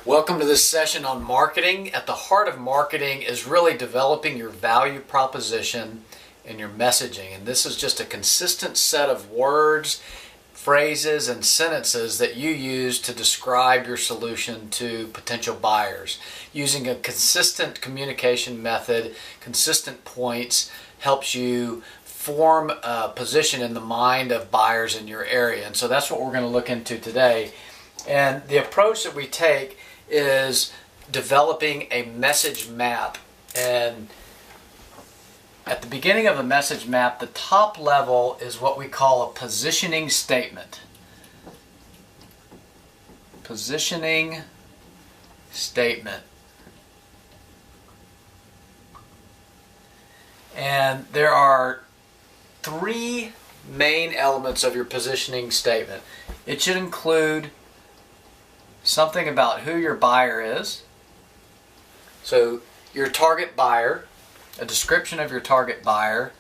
Welcome to this session on marketing. At the heart of marketing is really developing your value proposition and your messaging. And this is just a consistent set of words, phrases, and sentences that you use to describe your solution to potential buyers. Using a consistent communication method, consistent points, helps you form a position in the mind of buyers in your area. And so that's what we're going to look into today. And the approach that we take is developing a message map. And at the beginning of a message map, the top level is what we call a positioning statement. Positioning statement. And there are three main elements of your positioning statement. It should include something about who your buyer is. So your target buyer, a description of your target buyer,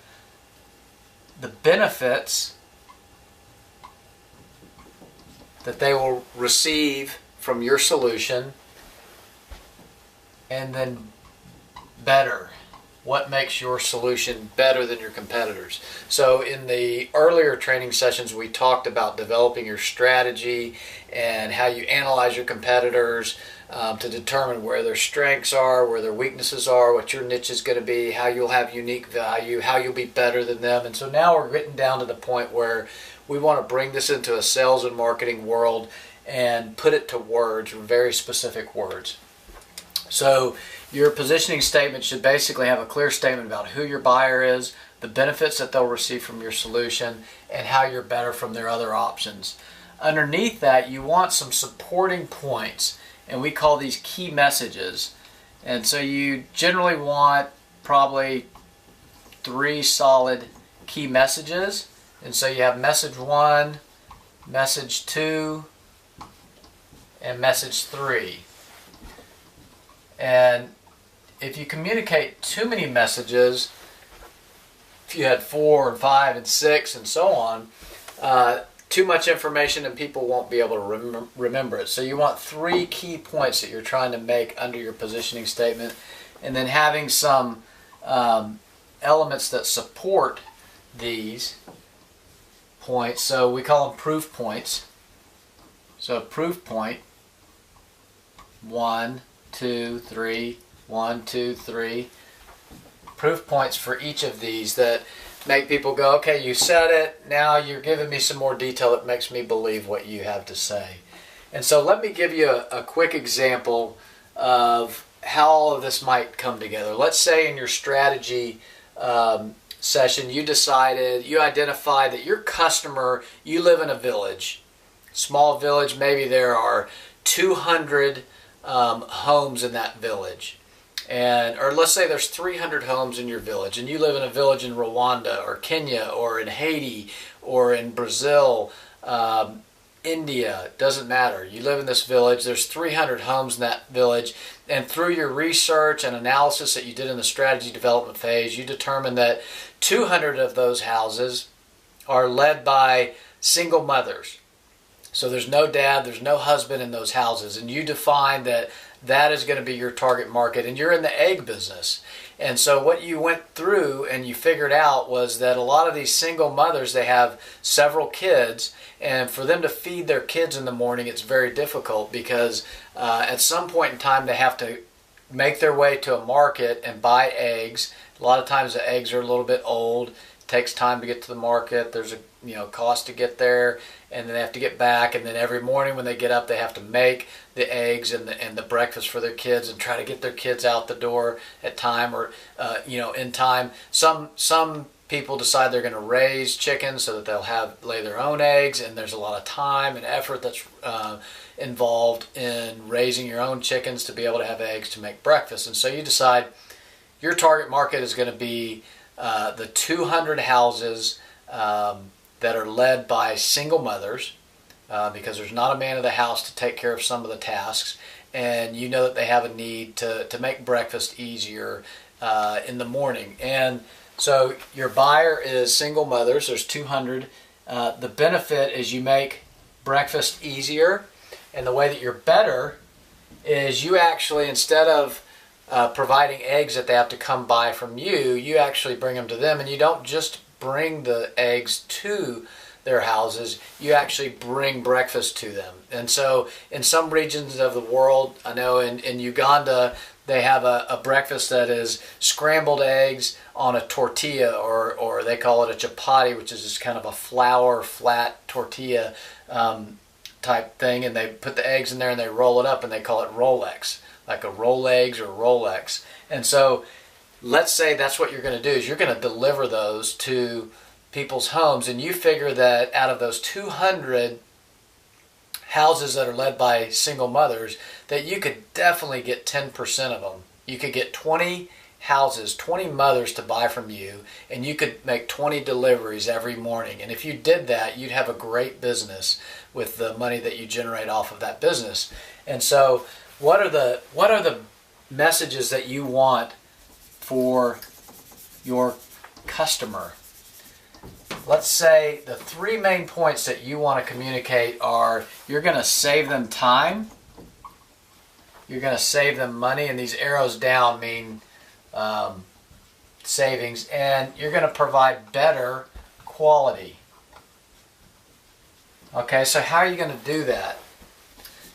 the benefits that they will receive from your solution, and then better. What makes your solution better than your competitors? So in the earlier training sessions, we talked about developing your strategy and how you analyze your competitors to determine where their strengths are, where their weaknesses are, what your niche is going to be, how you'll have unique value, how you'll be better than them. And so now we're getting down to the point where we want to bring this into a sales and marketing world and put it to words, very specific words. So your positioning statement should basically have a clear statement about who your buyer is, the benefits that they'll receive from your solution, and how you're better from their other options. Underneath that, you want some supporting points, and we call these key messages. And so you generally want probably 3 solid key messages. And so you have message 1, message 2, and message 3. And if you communicate too many messages, if you had 4 and 5 and 6 and so on, too much information and people won't be able to remember it. So you want 3 key points that you're trying to make under your positioning statement, and then having some elements that support these points. So we call them proof points. So proof point, 1, 2, 3, 1, 2, 3. Proof points for each of these that make people go, okay, you said it, now you're giving me some more detail that makes me believe what you have to say. And so let me give you a quick example of how all of this might come together. Let's say in your strategy session you identified that your customer, you live in a village, small village, maybe there are 200 homes in that village, or let's say there's 300 homes in your village, and you live in a village in Rwanda or Kenya or in Haiti or in Brazil, India, doesn't matter. You live in this village, there's 300 homes in that village, and through your research and analysis that you did in the strategy development phase, you determined that 200 of those houses are led by single mothers. So there's no dad, there's no husband in those houses, and you define that that is going to be your target market, and you're in the egg business. And so what you went through and you figured out was that a lot of these single mothers, they have several kids, and for them to feed their kids in the morning, it's very difficult because at some point in time they have to make their way to a market and buy eggs. A lot of times the eggs are a little bit old. It takes time to get to the market. There's a cost to get there, and then they have to get back, and then every morning when they get up they have to make the eggs and the breakfast for their kids and try to get their kids out the door at time or in time. Some people decide they're going to raise chickens so that they'll lay their own eggs, and there's a lot of time and effort that's involved in raising your own chickens to be able to have eggs to make breakfast. And so you decide your target market is going to be the 200 houses that are led by single mothers, because there's not a man in the house to take care of some of the tasks, and you know that they have a need to make breakfast easier in the morning. And so your buyer is single mothers, there's 200. The benefit is you make breakfast easier, and the way that you're better is you actually, instead of providing eggs that they have to come buy from you, you actually bring them to them, and you don't just bring the eggs to their houses, you actually bring breakfast to them. And so in some regions of the world, I know in Uganda, they have a breakfast that is scrambled eggs on a tortilla, or they call it a chapati, which is just kind of a flour flat tortilla type thing, and they put the eggs in there and they roll it up, and they call it Rolex, like a roll eggs or Rolex. And so let's say that's what you're going to do, is you're going to deliver those to people's homes, and you figure that out of those 200 houses that are led by single mothers, that you could definitely get 10% of them. You could get 20 houses, 20 mothers to buy from you, and you could make 20 deliveries every morning. And if you did that, you'd have a great business with the money that you generate off of that business. And so what are the messages that you want for your customer? Let's say the 3 main points that you want to communicate are: you're going to save them time, you're going to save them money, and these arrows down mean savings, and you're going to provide better quality. Okay, so how are you going to do that?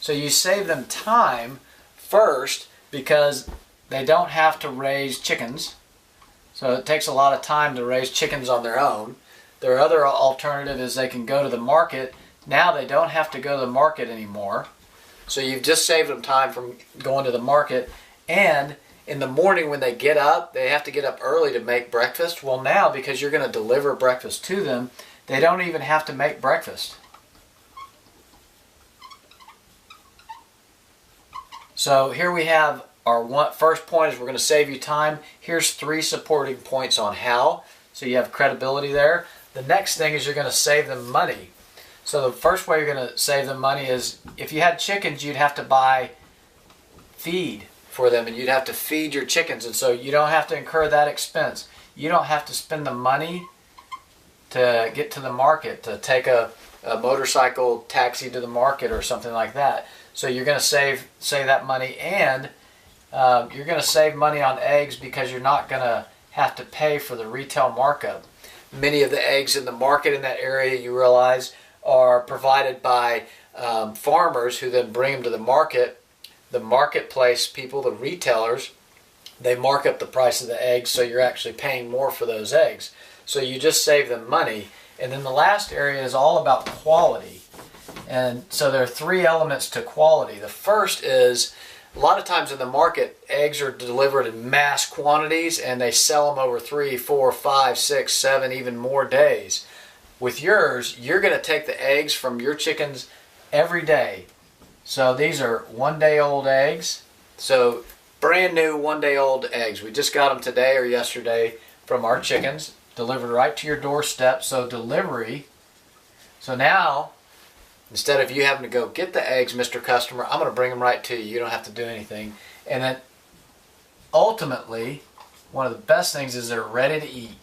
So you save them time first, because they don't have to raise chickens. So it takes a lot of time to raise chickens on their own. Their other alternative is they can go to the market. Now they don't have to go to the market anymore. So you've just saved them time from going to the market. And in the morning when they get up, they have to get up early to make breakfast. Well, now, because you're going to deliver breakfast to them, they don't even have to make breakfast. So here we have our first point is we're going to save you time. Here's 3 supporting points on how. So you have credibility there. The next thing is you're going to save them money. So the first way you're going to save them money is, if you had chickens, you'd have to buy feed for them, and you'd have to feed your chickens. And so you don't have to incur that expense. You don't have to spend the money to get to the market, to take a motorcycle taxi to the market or something like that. So you're going to save that money, and you're going to save money on eggs, because you're not going to have to pay for the retail markup. Many of the eggs in the market in that area, you realize, are provided by farmers who then bring them to the market. The marketplace people, the retailers, they mark up the price of the eggs, so you're actually paying more for those eggs. So you just save them money. And then the last area is all about quality. And so there are 3 elements to quality. The first is, a lot of times in the market, eggs are delivered in mass quantities, and they sell them over 3, 4, 5, 6, 7, even more days. With yours, you're going to take the eggs from your chickens every day. So these are 1-day-old eggs. So brand new 1-day-old eggs. We just got them today or yesterday from our chickens, delivered right to your doorstep. So delivery. So now, instead of you having to go get the eggs, Mr. Customer, I'm going to bring them right to you. You don't have to do anything. And then ultimately, one of the best things is they're ready to eat.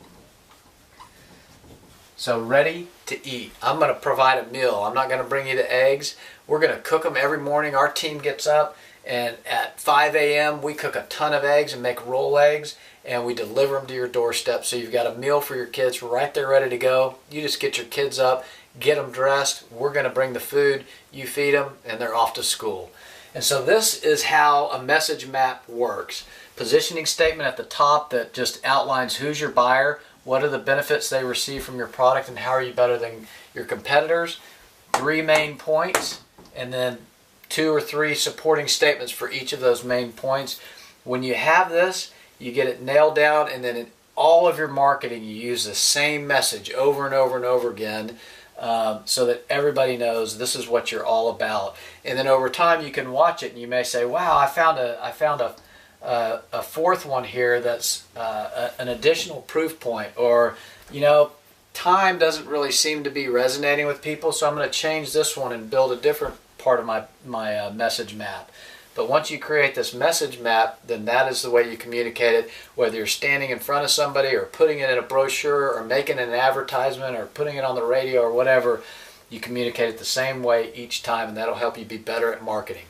So ready to eat. I'm going to provide a meal. I'm not going to bring you the eggs. We're going to cook them every morning. Our team gets up, and at 5 a.m. we cook a ton of eggs and make roll eggs, and we deliver them to your doorstep. So you've got a meal for your kids right there ready to go. You just get your kids up, get them dressed. We're going to bring the food. You feed them, and they're off to school. And so this is how a message map works. Positioning statement at the top that just outlines who's your buyer, what are the benefits they receive from your product, and how are you better than your competitors. 3 main points, and then 2 or 3 supporting statements for each of those main points. When you have this, you get it nailed down, and then in all of your marketing, you use the same message over and over and over again, so that everybody knows this is what you're all about. And then over time, you can watch it, and you may say, "Wow, I found a 4th one here that's an additional proof point," or, you know, time doesn't really seem to be resonating with people, so I'm going to change this one and build a different part of my message map. But once you create this message map, then that is the way you communicate it, whether you're standing in front of somebody or putting it in a brochure or making an advertisement or putting it on the radio or whatever. You communicate it the same way each time, and that'll help you be better at marketing.